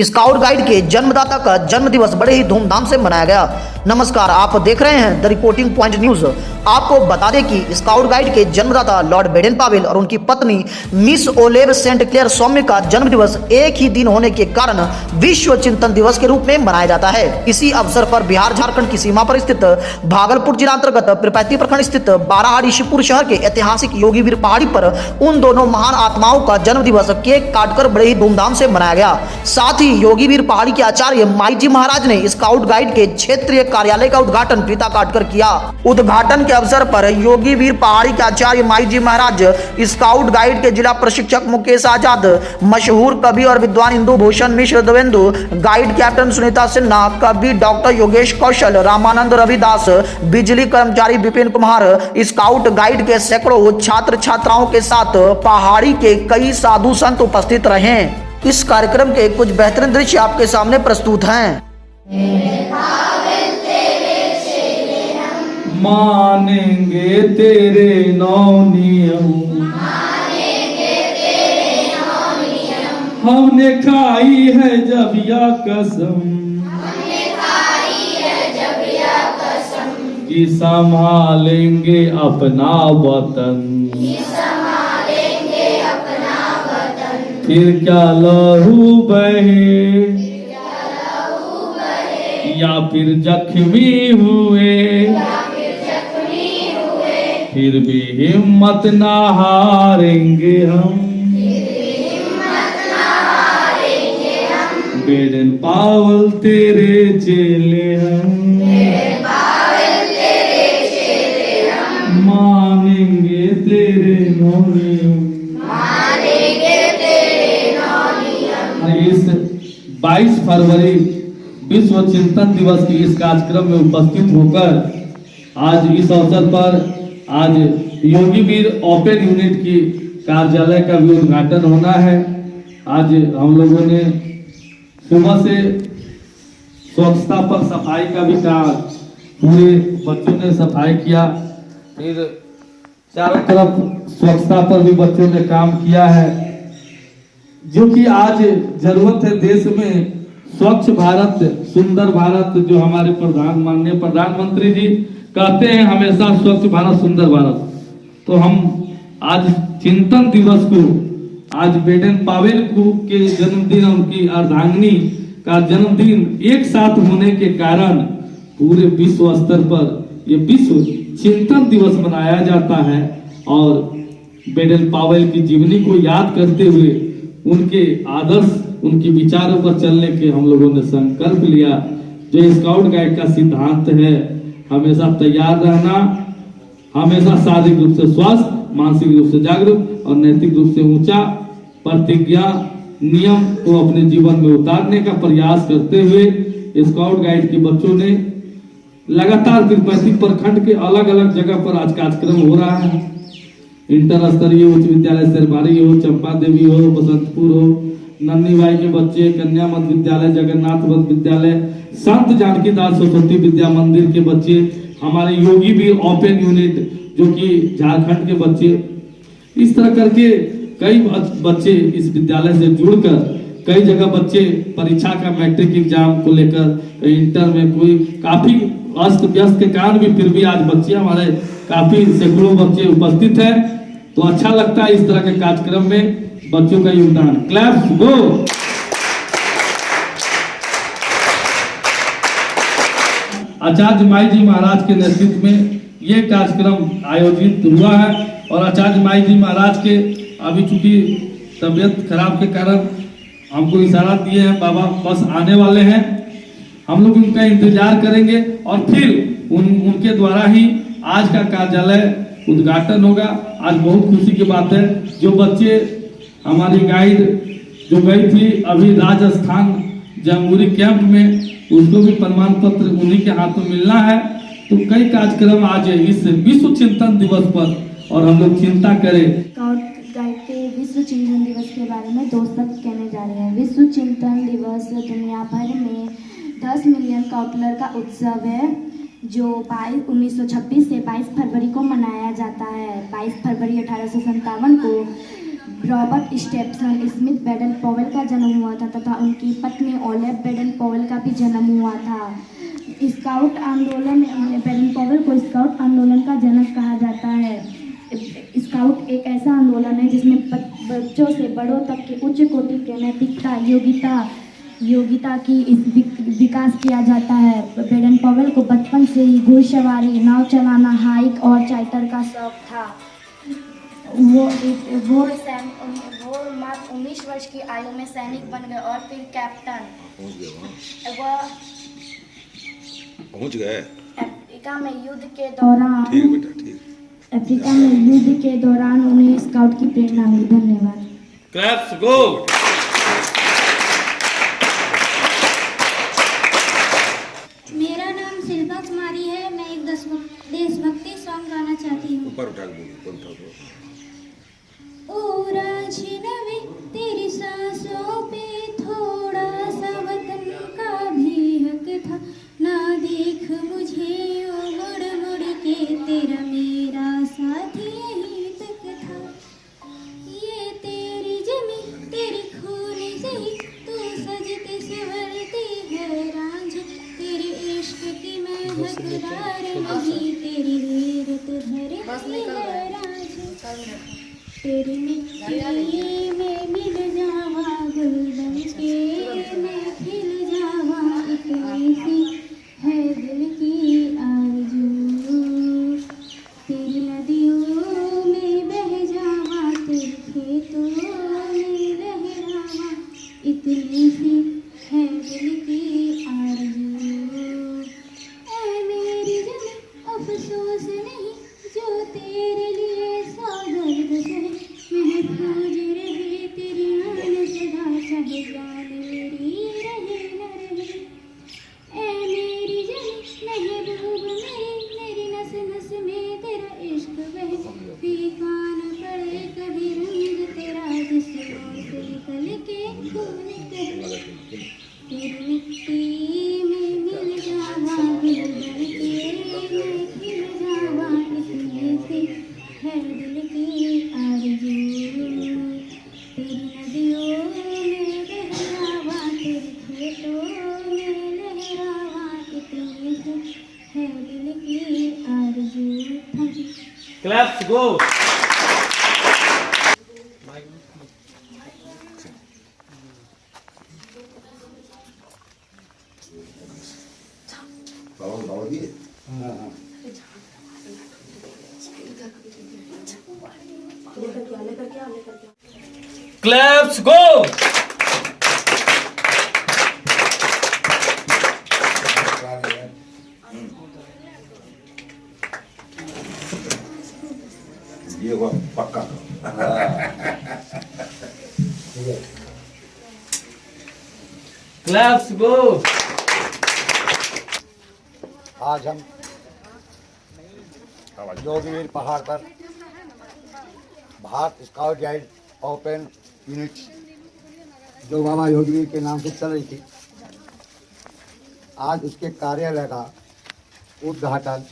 Scout guide के जन्मदाता का जन्म दिवस बड़े ही धूमधाम से मनाया गया। नमस्कार, आप देख रहे हैं द रिपोर्टिंग पॉइंट न्यूज। आपको बता दें कि स्काउट गाइड के जन्मदाता लॉर्ड बेडेन पावेल और उनकी पत्नी मिस ओलेव सेंट क्लेयर सौम्य का जन्म दिवस एक ही दिन होने के कारण विश्व चिंतन दिवस के रूप में मनाया जाता है। इसी अवसर पर बिहार झारखंड की सीमा पर स्थित भागलपुर जिला अंतर्गत पिरपैती प्रखंड स्थित बाराहारी शिवपुर शहर के ऐतिहासिक योगीवीर पहाड़ी पर उन दोनों महान आत्माओं का जन्म दिवस केक काटकर बड़े ही धूमधाम से मनाया गया। साथ ही योगीवीर पहाड़ी के आचार्य माई जी महाराज ने स्काउट गाइड के क्षेत्रीय कार्यालय का उद्घाटन फीता काटकर किया। उद्घाटन के अवसर पर योगीवीर पहाड़ी के आचार्य माई जी महाराज, स्काउट गाइड के जिला प्रशिक्षक मुकेश आजाद, मशहूर कवि और विद्वान इंदु भूषण मिश्र देवेंदु, गाइड कैप्टन सुनीता सिन्हा, कवि डॉक्टर योगेश कौशल, रामानंद रविदास, बिजली कर्मचारी विपिन कुमार, स्काउट गाइड के सैकड़ों छात्र छात्राओं के साथ पहाड़ी के कई साधु संत उपस्थित रहे। इस कार्यक्रम के कुछ बेहतरीन दृश्य आपके सामने प्रस्तुत हैं। मानेंगे तेरे नौ नियम, हमने खाई है जब या कसम, कि संभालेंगे अपना वतन, फिर क्या लहू बहे या फिर जख्मी हुए, फिर भी हिम्मत ना हारेंगे हम, बेडेन पावेल तेरे चेले हम, मानेंगे तेरे नौ नियम। इस 22 फरवरी विश्व चिंतन दिवस की इस कार्यक्रम में उपस्थित होकर आज इस अवसर पर आज योगीवीर ओपन यूनिट की कार्यालय का भी उद्घाटन होना है। आज हम लोगों ने सुबह से स्वच्छता पर सफाई का भी काम, पूरे बच्चों ने सफाई किया, फिर चारों तरफ स्वच्छता पर भी बच्चों ने काम किया है, जो कि आज जरूरत है देश में। स्वच्छ भारत सुंदर भारत, जो हमारे माननीय प्रधानमंत्री जी कहते हैं हमेशा स्वच्छ भारत सुंदर भारत, तो हम आज चिंतन दिवस को, आज बेडेन पावेल को के जन्मदिन, उनकी अर्धांगिनी का जन्मदिन एक साथ होने के कारण पूरे विश्व स्तर पर यह विश्व चिंतन दिवस मनाया जाता है। और बेडेन पावेल की जीवनी को याद करते हुए उनके आदर्श, उनके विचारों पर चलने के हम लोगों ने संकल्प लिया। जो स्काउट गाइड का सिद्धांत है, हमेशा तैयार रहना, हमेशा शारीरिक रूप से स्वस्थ, मानसिक रूप से जागरूक और नैतिक रूप से ऊंचा, प्रतिज्ञा नियम को अपने जीवन में उतारने का प्रयास करते हुए स्काउट गाइड के बच्चों ने लगातार तिरुपति प्रखंड के अलग अलग जगह पर आज कार्यक्रम हो रहा है। इंटर स्तरीय उच्च विद्यालय शेरबारी हो, चंपा देवी हो, बसंतपुर हो, नन्नी बाई के बच्चे, कन्या मध्य विद्यालय, जगन्नाथ मध्य विद्यालय, संत जानकी दास सरस्वती विद्या मंदिर के बच्चे, हमारे योगीवीर ओपन यूनिट जो कि झारखंड के बच्चे, इस तरह करके कई बच्चे इस विद्यालय से जुड़कर कई जगह बच्चे परीक्षा का मैट्रिक एग्जाम को लेकर, इंटर में कोई काफी अस्त व्यस्त के कारण भी फिर भी आज बच्चे हमारे काफी सैकड़ों बच्चे उपस्थित हैं। तो अच्छा लगता है इस तरह के कार्यक्रम में बच्चों का योगदान। क्लैप्स गो। आचार्य माई जी महाराज के नेतृत्व में यह कार्यक्रम आयोजित हुआ है और आचार्य माई जी महाराज के अभी चूंकि तबियत खराब के कारण हमको इशारा दिए हैं, बाबा बस आने वाले हैं, हम लोग उनका इंतजार करेंगे और फिर उनके द्वारा ही आज का कार्यालय उद्घाटन होगा। आज बहुत खुशी की बात है, जो बच्चे हमारी गाइड जो गई थी अभी राजस्थान जमहूरी कैंप में, उसको भी प्रमाण पत्र उन्हीं के हाथों मिलना है। तो कई कार्यक्रम आज इस विश्व चिंतन दिवस पर और हम लोग चिंता करें। स्काउट गाइड के विश्व चिंतन दिवस के बारे में 2 शब्द कहने जा रहे हैं। विश्व चिंतन दिवस दुनिया भर में 10 मिलियन काउंसलर का उत्सव है, जो 1926 से 22 फरवरी को मनाया जाता है। 22 फरवरी 1857 को Robert Stephen Smith Baden Powell का जन्म हुआ था तथा उनकी पत्नी ओलेव बेडन पॉवेल का भी जन्म हुआ था। स्काउट आंदोलन, बेडन पॉवेल को स्काउट आंदोलन का जनक कहा जाता है। स्काउट एक ऐसा आंदोलन है जिसमें बच्चों से बड़ों तक के उच्च कोटि के नैतिकता, योग्यता की विकास किया जाता है। बेडन पॉवेल को बचपन से ही घुड़सवारी, नाव चलाना, हाइक और चार्टर का शौक था। वो मात्र 19 वर्ष की आयु में सैनिक बन गए और फिर कैप्टन। पहुंच गए। अफ्रीका में युद्ध के दौरान ठीक बेटा ठीक। अफ्रीका में युद्ध के दौरान उन्हें स्काउट की प्रेरणा मिली। धन्यवाद। क्लैप्स गो। मेरा नाम शिल्पा कुमारी है। मैं एक देशभक्ति सॉन्ग गाना चाहती हूँ। ऊपर उठा दो। ओ राजनवे तेरी सांसों पे थोड़ा सा वतन का भी हक था, ना देख मुझे ओ मुड़ मुड़ के तेरा मेरा साथ यहीं तक था। ये तेरी जमी तेरी खून से ही तू सजती संवरती है रांझ, तेरे इश्क की मैं हकदार नहीं, तेरी गैरत धरती है रांझ। तेरी मिट्टी में मिल जावा गुल बन के मैं खिल जावा, इतनी सी है दिल की आरज़ू। तेरी नदियों में बह जावा, तेरे खेतों में लहरावा, इतनी सी है दिल की आरज़ू। ऐ मेरी जमी अफसोस नहीं जो तेरे लिए सागर सहे, महफूज रहे तेरी आन सदा, चाहे जान मेरी रहे न रहे। ऐ मेरी जमी महबूब मेरी नस नस में तेरा इश्क बहे, फीका न पड़े कभी रंग तेरा जिस्मों से निकल के खून कहे। तेरी मिट्टी में मिल जावा गुल बन के मैं खिल जावा, इतनी सी है दिल की आरज़ू। तेरी नदियों में बह जावा, तेरे खेतों में लहरावा, इतनी सी है दिल की आरज़ू। Thank you. Claps go. बाबा दिए। Claps go. ये हुआ पक्का। Claps go. आज हम योगीवीर पहाड़ पर Bharat scout guide open unit जो बाबा योगीवीर के नाम से चल रही थी, आज उसके कार्यालय का उद्घाटन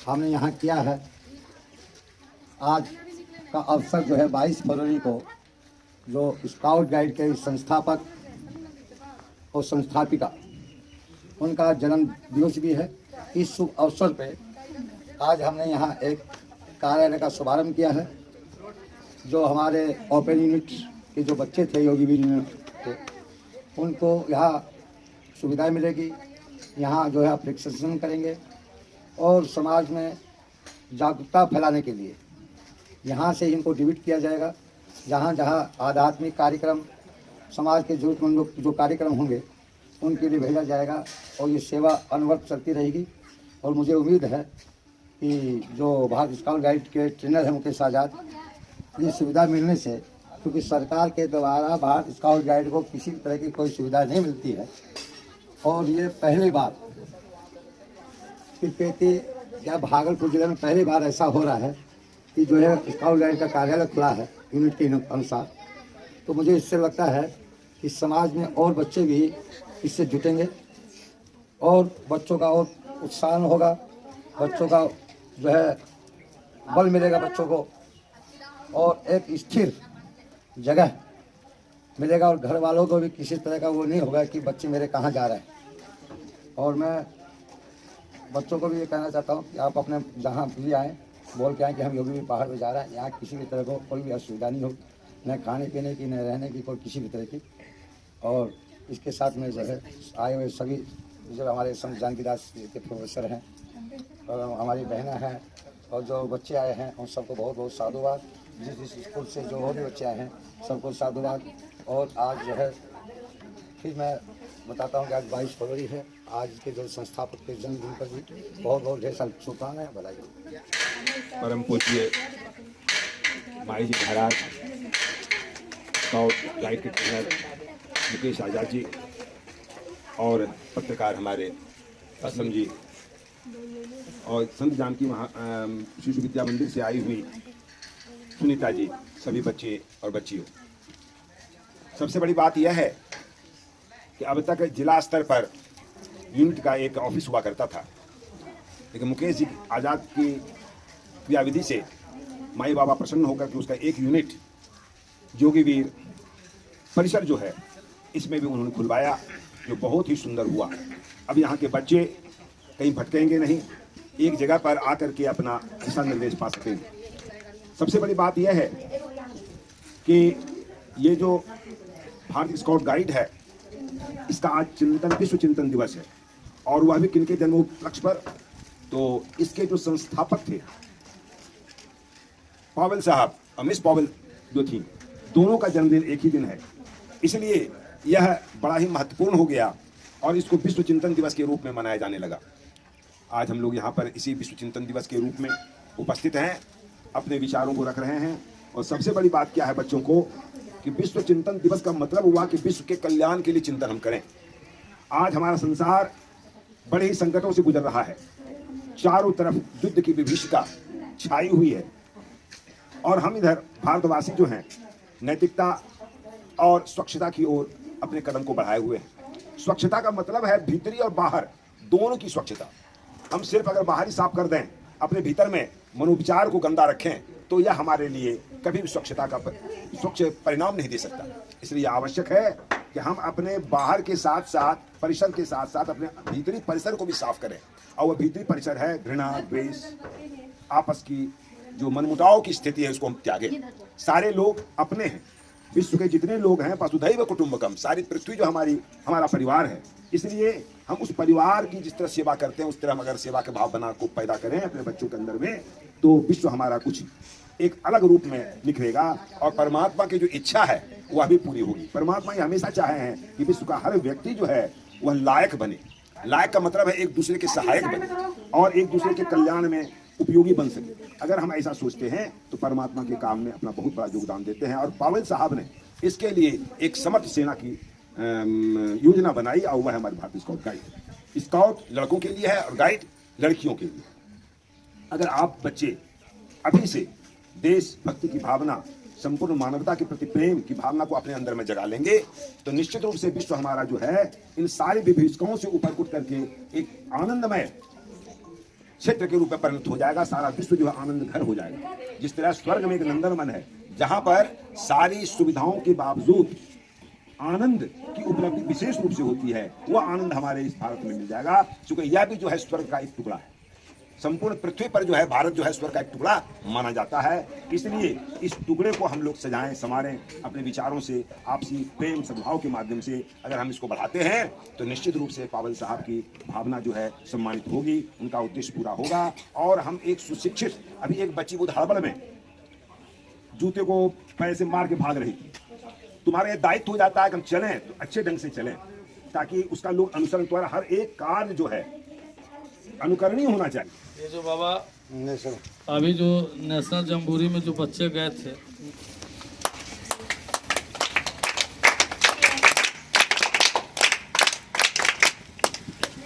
हमने यहाँ किया है। आज का अवसर जो है 22 फरवरी को जो स्काउट गाइड के संस्थापक और संस्थापिका उनका जन्म दिवस भी है। इस शुभ अवसर पे आज हमने यहाँ एक कार्यालय का शुभारंभ किया है। जो हमारे ओपन यूनिट के जो बच्चे थे योगीवीर यूनिट के, उनको यहाँ सुविधाएं मिलेगी। यहाँ जो है प्रशिक्षण करेंगे और समाज में जागरूकता फैलाने के लिए यहाँ से इनको डिलीट किया जाएगा। जहाँ जहाँ आध्यात्मिक कार्यक्रम, समाज के जरूरतमंदों जो कार्यक्रम होंगे उनके लिए भेजा जाएगा और ये सेवा अनवरत चलती रहेगी। और मुझे उम्मीद है कि जो भारत स्काउट गाइड के ट्रेनर हैं मुकेश आज़ाद, ये सुविधा मिलने से, क्योंकि सरकार के द्वारा भारत स्काउट गाइड को किसी तरह की कोई सुविधा नहीं मिलती है और ये पहली बार पिरपेटी या भागलपुर जिले में पहली बार ऐसा हो रहा है कि जो है स्काउट गाइड का कार्यालय खुला है यूनिट के अनुसार। तो मुझे इससे लगता है कि समाज में और बच्चे भी इससे जुटेंगे और बच्चों का और उत्साह होगा, बच्चों का जो है बल मिलेगा बच्चों को और एक स्थिर जगह मिलेगा और घर वालों को भी किसी तरह का वो नहीं होगा कि बच्चे मेरे कहाँ जा रहे हैं। और मैं बच्चों को भी ये कहना चाहता हूँ कि आप अपने जहाँ भी आएँ बोल के आएँ कि हम योगी पहाड़ पे जा रहे हैं। यहाँ किसी भी तरह को कोई भी असुविधा नहीं होगी, न खाने पीने की, न रहने की, कोई किसी भी तरह की। और इसके साथ में जो है आए हुए सभी जो हमारे संत जानकीदास के प्रोफेसर हैं और हमारी बहनें हैं और जो बच्चे आए हैं उन सबको बहुत बहुत साधुवाद। जिस स्कूल से जो और भी बच्चे आए हैं सबको साधुवाद। और आज जो है फिर मैं बताता हूँ कि आज 22 फरवरी है। आज के जो संस्थापक के जन्मदिन पर भी बहुत बहुत ढेर सारी शुभकामनाएं, बधाई। परम पूज्य माई जी महाराज स्काउट गाइड के ट्रेनर मुकेश आजाद जी और पत्रकार हमारे असलम जी और संत जानकी शिशु विद्या मंदिर से आई हुई सुनीता जी, सभी बच्चे और बच्चियों। सबसे बड़ी बात यह है कि अब तक जिला स्तर पर यूनिट का एक ऑफिस हुआ करता था, लेकिन मुकेश जी आज़ाद की क्रियाविधि से माई बाबा प्रसन्न होकर के उसका एक यूनिट जोगीवीर परिसर जो है इसमें भी उन्होंने खुलवाया, जो बहुत ही सुंदर हुआ। अब यहाँ के बच्चे कहीं भटकेंगे नहीं, एक जगह पर आकर के अपना दिशा निर्देश पा सकेंगे। सबसे बड़ी बात यह है कि ये जो भारतीय स्काउट गाइड है इसका आज चिंतन विश्व चिंतन दिवस है और वह भी किनके जन्मोपलक्ष्य पर, तो इसके जो संस्थापक थे पावेल साहब और मिस पावेल जो थी, दोनों का जन्मदिन एक ही दिन है, इसलिए यह बड़ा ही महत्वपूर्ण हो गया और इसको विश्व चिंतन दिवस के रूप में मनाया जाने लगा। आज हम लोग यहाँ पर इसी विश्व चिंतन दिवस के रूप में उपस्थित हैं, अपने विचारों को रख रहे हैं। और सबसे बड़ी बात क्या है बच्चों को कि विश्व चिंतन दिवस का मतलब हुआ कि विश्व के कल्याण के लिए चिंतन हम करें। आज हमारा संसार बड़े ही संकटों से गुजर रहा है, चारों तरफ युद्ध की विभीषिका छाई हुई है और हम इधर भारतवासी जो हैं नैतिकता और स्वच्छता की ओर अपने कदम को बढ़ाए हुए हैं। स्वच्छता का मतलब है भीतरी और बाहर दोनों की स्वच्छता। हम सिर्फ अगर बाहर ही साफ कर दें, अपने भीतर में मनोविचार को गंदा रखें, तो यह हमारे लिए कभी भी स्वच्छता का स्वच्छ परिणाम नहीं दे सकता। इसलिए आवश्यक है कि हम अपने बाहर के साथ साथ परिसर के साथ साथ अपने भीतरी परिसर को भी साफ करें। और वह भीतरी परिसर है घृणा, द्वेष, आपस की जो मनमुटाव की स्थिति है उसको हम त्यागें। सारे लोग अपने हैं, विश्व के जितने लोग हैं वसुधैव कुटुंबकम, सारी पृथ्वी जो हमारा परिवार है, इसलिए हम उस परिवार की जिस तरह सेवा करते हैं उस तरह हम अगर सेवा के भाव बना को पैदा करें अपने बच्चों के अंदर में, तो विश्व हमारा कुछ एक अलग रूप में निखरेगा और परमात्मा की जो इच्छा है वह भी पूरी होगी। परमात्मा ये हमेशा चाहे हैं कि विश्व का हर व्यक्ति जो है वह लायक बने। लायक का मतलब है एक दूसरे के सहायक बने और एक दूसरे के कल्याण में उपयोगी बन सके। अगर हम ऐसा सोचते हैं तो परमात्मा के काम में अपना बहुत बड़ा योगदान देते हैं। और पावेल साहब ने इसके लिए एक समर्थ सेना की योजना बनाई और वह हमारे भारतीय स्काउट गाइड। स्काउट लड़कों के लिए है और गाइड लड़कियों के लिए। अगर आप बच्चे अभी से देशभक्ति की भावना, संपूर्ण मानवता के प्रति प्रेम की भावना को अपने अंदर में जगा लेंगे तो निश्चित रूप से विश्व हमारा जो है इन सारी विभीषिकाओं से ऊपर उठ करके एक आनंदमय क्षेत्र के रूप में परिणत हो जाएगा। सारा विश्व जो है आनंद घर हो जाएगा। जिस तरह स्वर्ग में एक नंदनवन है जहां पर सारी सुविधाओं के बावजूद आनंद की उपलब्धि विशेष रूप से होती है, वह आनंद हमारे इस भारत में मिल जाएगा, क्योंकि यह भी जो है स्वर्ग का एक टुकड़ा है। संपूर्ण पृथ्वी पर जो है भारत जो है स्वर्ग का एक टुकड़ा माना जाता है। इसलिए इस टुकड़े को हम लोग सजाएं, संवारें अपने विचारों से, आपसी प्रेम सद्भाव के माध्यम से। अगर हम इसको बढ़ाते हैं तो निश्चित रूप से पावेल साहब की भावना जो है सम्मानित होगी, उनका उद्देश्य पूरा होगा। और हम एक सुशिक्षित, अभी एक बच्ची बहुत हड़बड़ में जूते को पैर से मार के भाग रही थी, तुम्हारा दायित्व हो जाता है कि हम चलें तो अच्छे ढंग से चलें ताकि उसका लोग अनुसरण, तुम्हारा हर एक कार्य जो है अनुकरणीय होना चाहिए। ये जो बाबा अभी जो नेशनल जम्बूरी में जो बच्चे गए थे,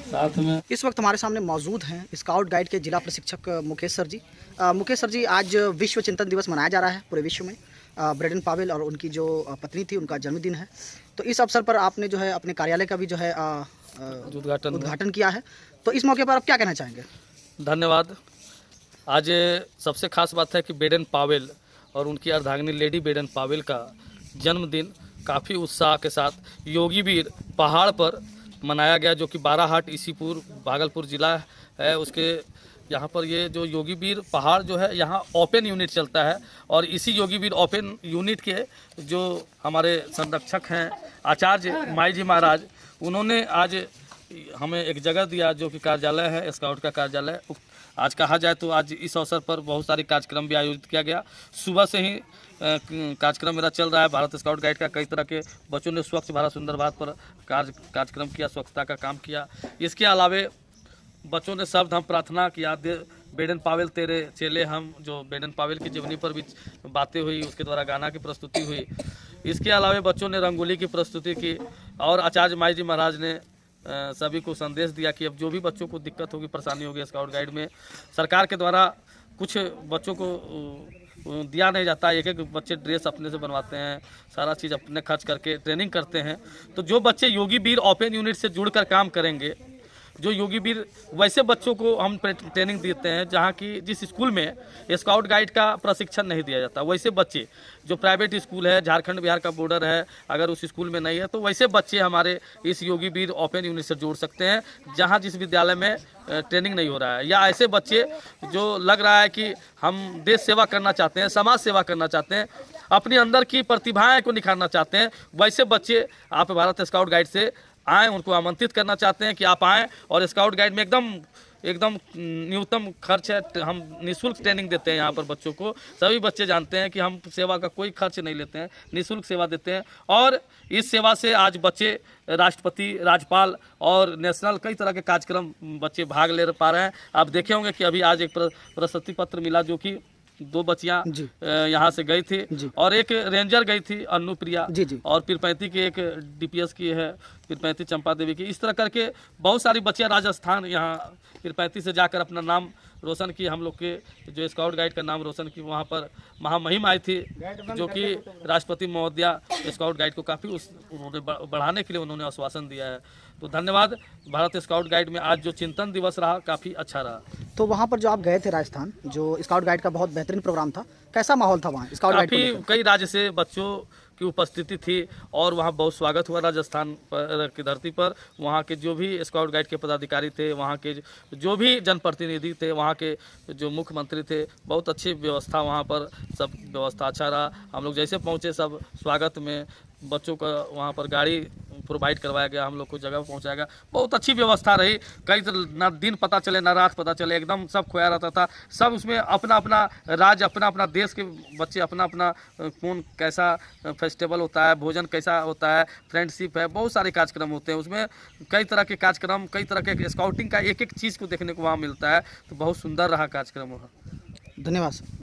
साथ में इस वक्त हमारे सामने मौजूद हैं स्काउट गाइड के जिला प्रशिक्षक मुकेश सर जी। मुकेश सर जी, आज विश्व चिंतन दिवस मनाया जा रहा है पूरे विश्व में। ब्रेडन पावेल और उनकी जो पत्नी थी उनका जन्मदिन है, तो इस अवसर पर आपने जो है अपने कार्यालय का भी जो है उद्घाटन किया है, तो इस मौके पर आप क्या कहना चाहेंगे? धन्यवाद। आज सबसे खास बात है कि ब्रेडन पावेल और उनकी अर्धांगिनी लेडी बेडन पावेल का जन्मदिन काफ़ी उत्साह के साथ योगीवीर पहाड़ पर मनाया गया, जो कि बाराहाट इसीपुर भागलपुर जिला है। उसके यहाँ पर ये जो योगीवीर पहाड़ जो है, यहाँ ओपन यूनिट चलता है और इसी योगीवीर ओपन यूनिट के जो हमारे संरक्षक हैं आचार्य माई जी महाराज, उन्होंने आज हमें एक जगह दिया जो कि कार्यालय है, स्काउट का कार्यालय। आज कहा जाए तो आज इस अवसर पर बहुत सारे कार्यक्रम भी आयोजित किया गया। सुबह से ही कार्यक्रम मेरा चल रहा है भारत स्काउट गाइड का। कई तरह के बच्चों ने स्वच्छ भारत सुंदर भारत पर कार्यक्रम किया, स्वच्छता का काम किया। इसके अलावे बच्चों ने शब्द हम प्रार्थना किया, बेडन पावेल तेरे चेले हम, जो बेडन पावेल की जीवनी पर भी बातें हुई, उसके द्वारा गाना की प्रस्तुति हुई। इसके अलावे बच्चों ने रंगोली की प्रस्तुति की और आचार्य माई जी महाराज ने सभी को संदेश दिया कि अब जो भी बच्चों को दिक्कत होगी, परेशानी होगी स्काउट गाइड में, सरकार के द्वारा कुछ बच्चों को दिया नहीं जाता। एक एक बच्चे ड्रेस अपने से बनवाते हैं, सारा चीज़ अपने खर्च करके ट्रेनिंग करते हैं। तो जो बच्चे योगीवीर ओपन यूनिट से जुड़कर काम करेंगे, जो योगीवीर वैसे बच्चों को हम ट्रेनिंग देते हैं जहाँ की जिस स्कूल में स्काउट गाइड का प्रशिक्षण नहीं दिया जाता, वैसे बच्चे जो प्राइवेट स्कूल है, झारखंड बिहार का बॉर्डर है, अगर उस स्कूल में नहीं है तो वैसे बच्चे हमारे इस योगीवीर ओपन यूनिट से जोड़ सकते हैं, जहाँ जिस विद्यालय में ट्रेनिंग नहीं हो रहा है। या ऐसे बच्चे जो लग रहा है कि हम देश सेवा करना चाहते हैं, समाज सेवा करना चाहते हैं, अपने अंदर की प्रतिभाएँ को निखारना चाहते हैं, वैसे बच्चे आप भारत स्काउट गाइड से आएँ। उनको आमंत्रित करना चाहते हैं कि आप आएँ और स्काउट गाइड में एकदम न्यूनतम खर्च है। हम निःशुल्क ट्रेनिंग देते हैं यहाँ पर बच्चों को। सभी बच्चे जानते हैं कि हम सेवा का कोई खर्च नहीं लेते हैं, निःशुल्क सेवा देते हैं। और इस सेवा से आज बच्चे राष्ट्रपति, राज्यपाल और नेशनल कई तरह के कार्यक्रम बच्चे भाग ले पा रहे हैं। आप देखे होंगे कि अभी आज एक प्रशस्ति पत्र मिला, जो कि 2 बच्चियां यहाँ से गई थी और एक रेंजर गई थी अनुप्रिया, और पीरपैंती की एक डीपीएस की है, पीरपैंती चंपा देवी की। इस तरह करके बहुत सारी बच्चियां राजस्थान यहाँ पीरपैंती से जाकर अपना नाम रोशन की, हम लोग के जो स्काउट गाइड का नाम रोशन की। वहाँ पर महामहिम आई थी, जो कि राष्ट्रपति महोदया स्काउट गाइड को काफ़ी उन्होंने बढ़ाने के लिए उन्होंने आश्वासन दिया है। तो धन्यवाद। भारत स्काउट गाइड में आज जो चिंतन दिवस रहा, काफ़ी अच्छा रहा। तो वहाँ पर जो आप गए थे राजस्थान, जो स्काउट गाइड का बहुत बेहतरीन प्रोग्राम था, कैसा माहौल था वहाँ स्काउट गाइड? काफ़ी कई राज्य से बच्चों की उपस्थिति थी और वहाँ बहुत स्वागत हुआ राजस्थान पर की धरती पर। वहाँ के जो भी स्काउट गाइड के पदाधिकारी थे, वहाँ के जो भी जनप्रतिनिधि थे, वहाँ के जो मुख्यमंत्री थे, बहुत अच्छी व्यवस्था वहाँ पर, सब व्यवस्था अच्छा रहा। हम लोग जैसे पहुँचे सब स्वागत में बच्चों का वहाँ पर गाड़ी प्रोवाइड करवाया गया, हम लोग को जगह पहुँचाया गया। बहुत अच्छी व्यवस्था रही। कई ना दिन पता चले ना रात पता चले, एकदम सब खोया रहता था। सब उसमें अपना अपना राज्य, अपना अपना देश के बच्चे अपना अपना कौन कैसा फेस्टिवल होता है, भोजन कैसा होता है, फ्रेंडशिप है, बहुत सारे कार्यक्रम होते हैं उसमें। कई तरह के कार्यक्रम, कई तरह के स्काउटिंग का एक एक चीज़ को देखने को वहाँ मिलता है। तो बहुत सुंदर रहा कार्यक्रम वहाँ। धन्यवाद।